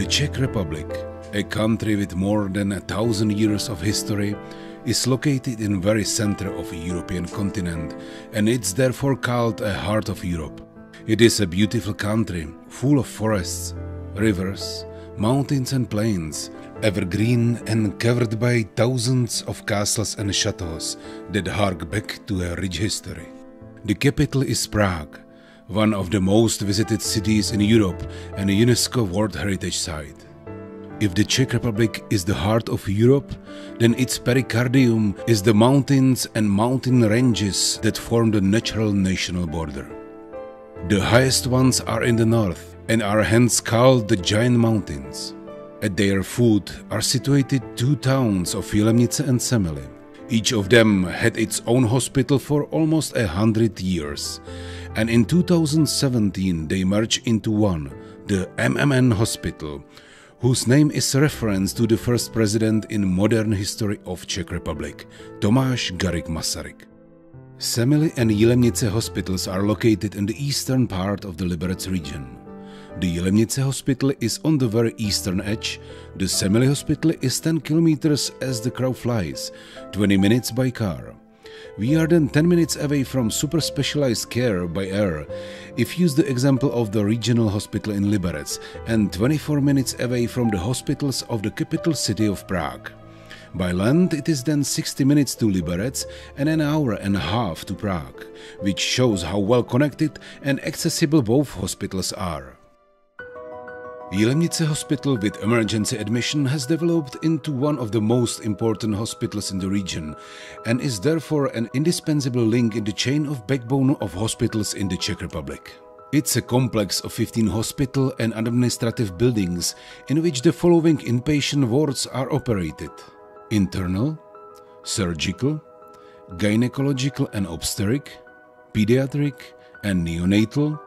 The Czech Republic, a country with more than 1,000 years of history, is located in the very center of the European continent, and it's therefore called a heart of Europe. It is a beautiful country, full of forests, rivers, mountains and plains, evergreen and covered by thousands of castles and chateaux that hark back to a rich history. The capital is Prague, one of the most visited cities in Europe and a UNESCO World Heritage Site. If the Czech Republic is the heart of Europe, then its pericardium is the mountains and mountain ranges that form the natural national border. The highest ones are in the north and are hence called the Giant Mountains. At their foot are situated two towns of Jilemnice and Semily. Each of them had its own hospital for almost 100 years, and in 2017 they merged into one, the MMN Hospital, whose name is a reference to the first president in modern history of Czech Republic, Tomáš Garrigue Masaryk. Semily and Jilemnice hospitals are located in the eastern part of the Liberec region. The Jilemnice hospital is on the very eastern edge, the Semily hospital is 10 kilometers as the crow flies, 20 minutes by car. We are then 10 minutes away from super specialized care by air, if use the example of the regional hospital in Liberec, and 24 minutes away from the hospitals of the capital city of Prague. By land it is then 60 minutes to Liberec and an hour and a half to Prague, which shows how well connected and accessible both hospitals are. Jilemnice Hospital with emergency admission has developed into one of the most important hospitals in the region and is therefore an indispensable link in the chain of backbone of hospitals in the Czech Republic. It's a complex of 15 hospital and administrative buildings in which the following inpatient wards are operated: internal, surgical, gynecological and obstetric, pediatric and neonatal,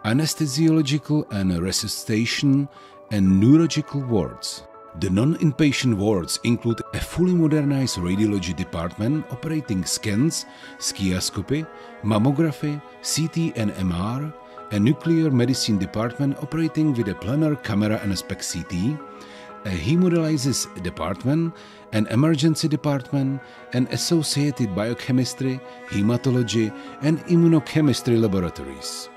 anesthesiological and resuscitation, and neurological wards. The non-inpatient wards include a fully modernized radiology department operating scans, skioscopy, mammography, CT and MR, a nuclear medicine department operating with a planar camera and a SPECT-CT, a hemodialysis department, an emergency department, and associated biochemistry, hematology, and immunochemistry laboratories.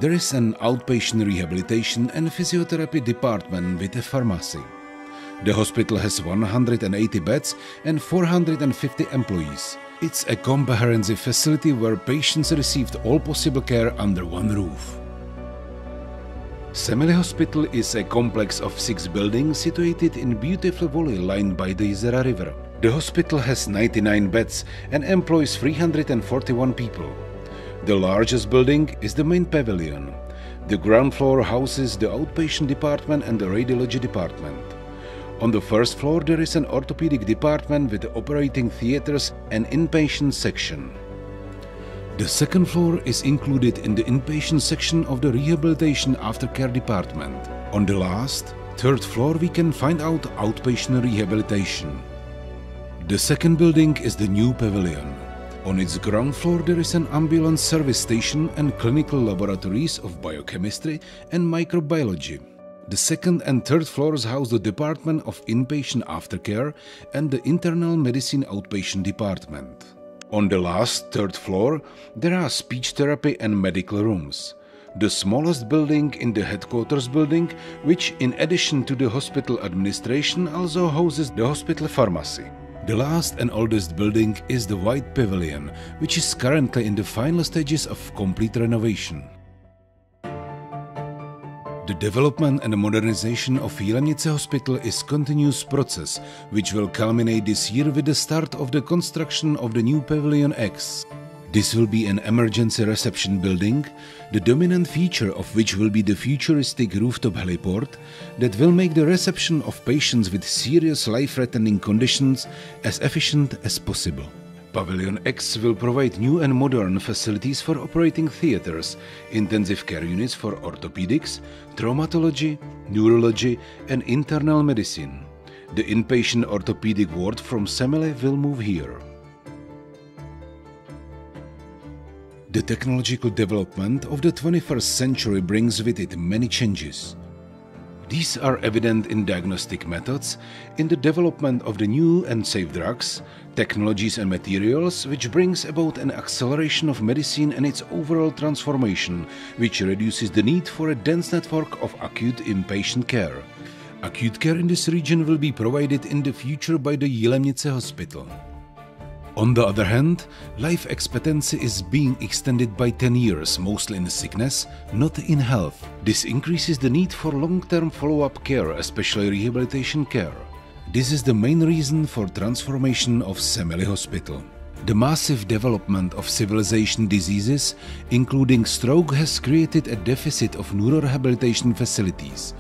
There is an outpatient rehabilitation and physiotherapy department with a pharmacy. The hospital has 180 beds and 450 employees. It's a comprehensive facility where patients received all possible care under one roof. Semily Hospital is a complex of 6 buildings situated in beautiful valley lined by the Jizera River. The hospital has 99 beds and employs 341 people. The largest building is the main pavilion. The ground floor houses the outpatient department and the radiology department. On the first floor there is an orthopedic department with operating theaters and inpatient section. The second floor is included in the inpatient section of the rehabilitation aftercare department. On the last, third floor we can find out outpatient rehabilitation. The second building is the new pavilion. On its ground floor there is an ambulance service station and clinical laboratories of biochemistry and microbiology. The second and third floors house the Department of Inpatient Aftercare and the Internal Medicine Outpatient Department. On the last, third floor, there are speech therapy and medical rooms. The smallest building in the headquarters building, which in addition to the hospital administration also houses the hospital pharmacy. The last and oldest building is the White Pavilion, which is currently in the final stages of complete renovation. The development and modernization of Jilemnice Hospital is a continuous process, which will culminate this year with the start of the construction of the new Pavilion X. This will be an emergency reception building, the dominant feature of which will be the futuristic rooftop heliport that will make the reception of patients with serious life-threatening conditions as efficient as possible. Pavilion X will provide new and modern facilities for operating theaters, intensive care units for orthopedics, traumatology, neurology, and internal medicine. The inpatient orthopedic ward from Semily will move here. The technological development of the 21st century brings with it many changes. These are evident in diagnostic methods, in the development of the new and safe drugs, technologies and materials, which brings about an acceleration of medicine and its overall transformation, which reduces the need for a dense network of acute inpatient care. Acute care in this region will be provided in the future by the Jilemnice Hospital. On the other hand, life expectancy is being extended by 10 years, mostly in sickness, not in health. This increases the need for long-term follow-up care, especially rehabilitation care. This is the main reason for transformation of Semily Hospital. The massive development of civilization diseases, including stroke, has created a deficit of neurorehabilitation facilities.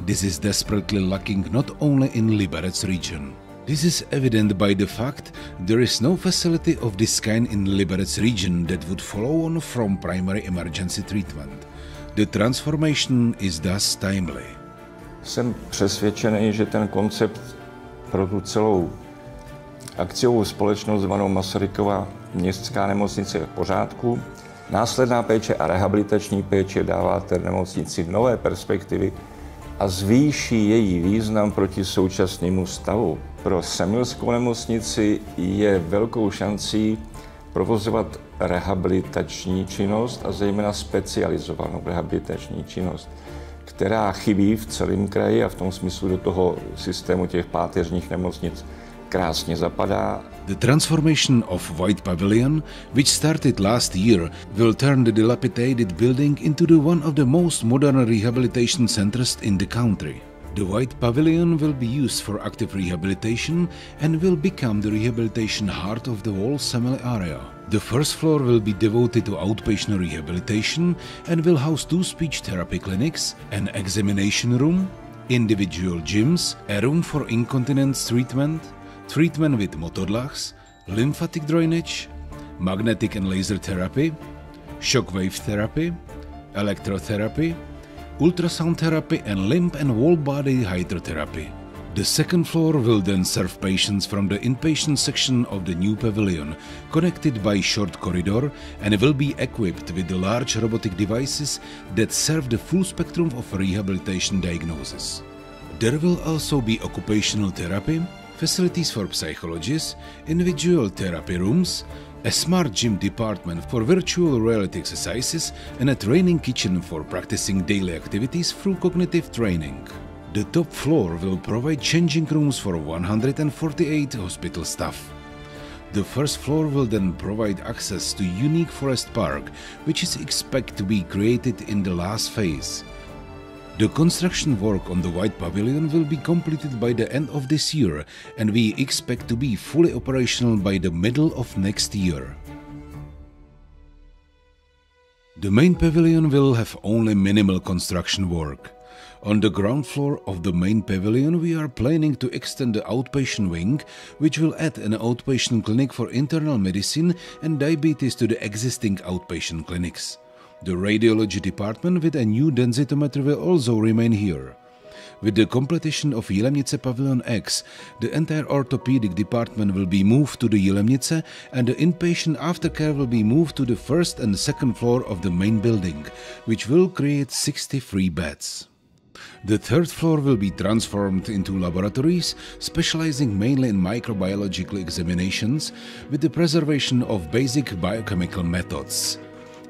This is desperately lacking not only in Liberec region. This is evident by the fact there is no facility of this kind in Liberec region that would follow on from primary emergency treatment. The transformation is thus timely. Jsem přesvědčený, že ten koncept pro tu celou akciovou společnost zvanou Masarykova městská nemocnice je v pořádku. Následná péče a rehabilitační péče dává té nemocnici nové perspektivy a zvýší její význam proti současnému stavu. Pro Semilskou nemocnici je velkou šancí provozovat rehabilitační činnost a zejména specializovanou rehabilitační činnost, která chybí v celém kraji a v tom smyslu do toho systému těch páteřních nemocnic krásně zapadá. The transformation of White Pavilion, which started last year, will turn the dilapidated building into one of the most modern rehabilitation centers in the country. The White Pavilion will be used for active rehabilitation and will become the rehabilitation heart of the whole Semily area. The first floor will be devoted to outpatient rehabilitation and will house 2 speech therapy clinics, an examination room, individual gyms, a room for incontinence treatment, treatment with motodlachs, lymphatic drainage, magnetic and laser therapy, shockwave therapy, electrotherapy, ultrasound therapy and limb and whole body hydrotherapy. The second floor will then serve patients from the inpatient section of the new pavilion, connected by a short corridor, and will be equipped with the large robotic devices that serve the full spectrum of rehabilitation diagnosis. There will also be occupational therapy, facilities for psychologists, individual therapy rooms, a smart gym department for virtual reality exercises, and a training kitchen for practicing daily activities through cognitive training. The top floor will provide changing rooms for 148 hospital staff. The first floor will then provide access to unique forest park, which is expected to be created in the last phase. The construction work on the White Pavilion will be completed by the end of this year, and we expect to be fully operational by the middle of next year. The main pavilion will have only minimal construction work. On the ground floor of the main pavilion, we are planning to extend the outpatient wing, which will add an outpatient clinic for internal medicine and diabetes to the existing outpatient clinics. The radiology department with a new densitometer will also remain here. With the completion of Jilemnice Pavilion X, the entire orthopedic department will be moved to the Jilemnice and the inpatient aftercare will be moved to the first and second floor of the main building, which will create 63 beds. The third floor will be transformed into laboratories, specializing mainly in microbiological examinations with the preservation of basic biochemical methods,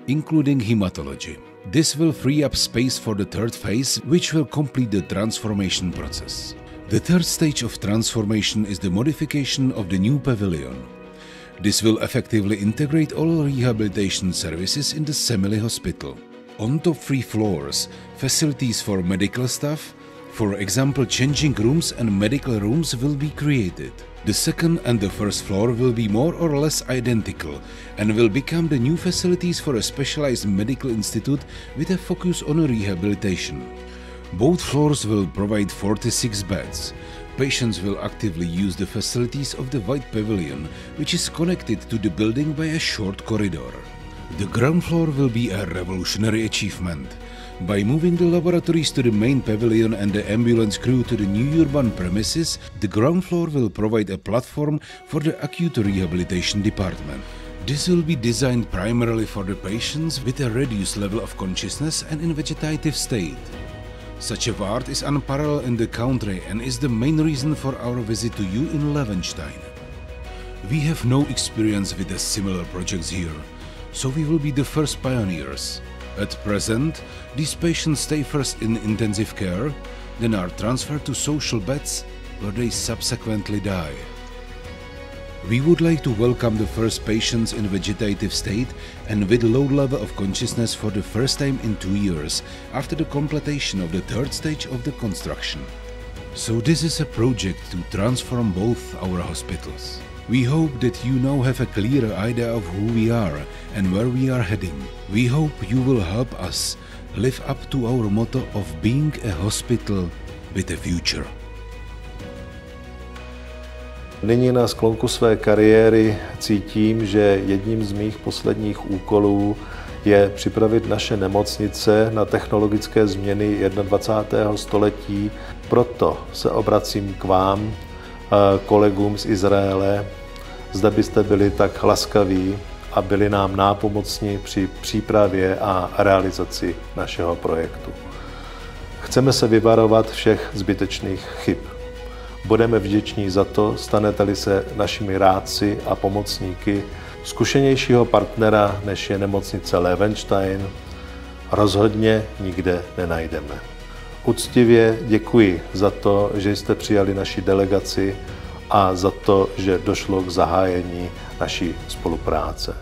including hematology. This will free up space for the third phase, which will complete the transformation process. The third stage of transformation is the modification of the new pavilion. This will effectively integrate all rehabilitation services in the Semily Hospital. On top 3 floors, facilities for medical staff, for example changing rooms and medical rooms, will be created. The second and the first floor will be more or less identical and will become the new facilities for a specialized medical institute with a focus on rehabilitation. Both floors will provide 46 beds. Patients will actively use the facilities of the White Pavilion, which is connected to the building by a short corridor. The ground floor will be a revolutionary achievement. By moving the laboratories to the main pavilion and the ambulance crew to the new urban premises, the ground floor will provide a platform for the acute rehabilitation department. This will be designed primarily for the patients with a reduced level of consciousness and in vegetative state. Such a ward is unparalleled in the country and is the main reason for our visit to you in Levenstein. We have no experience with the similar projects here, so we will be the first pioneers. At present, these patients stay first in intensive care, then are transferred to social beds where they subsequently die. We would like to welcome the first patients in vegetative state and with low level of consciousness for the first time in 2 years after the completion of the third stage of the construction. So this is a project to transform both our hospitals. We hope that you now have a clearer idea of who we are and where we are heading. We hope you will help us live up to our motto of being a hospital with a future. Nyní na sklonku své kariéry cítím, že jedním z mých posledních úkolů je připravit naše nemocnice na technologické změny 21. století. Proto se obracím k vám, kolegům z Izraele, zda byste byli tak laskaví a byli nám nápomocni při přípravě a realizaci našeho projektu. Chceme se vyvarovat všech zbytečných chyb. Budeme vděční za to, stanete-li se našimi rádci a pomocníky. Zkušenějšího partnera, než je nemocnice Levenstein, rozhodně nikde nenajdeme. Úctivě děkuji za to, že jste přijali naši delegaci a za to, že došlo k zahájení naší spolupráce.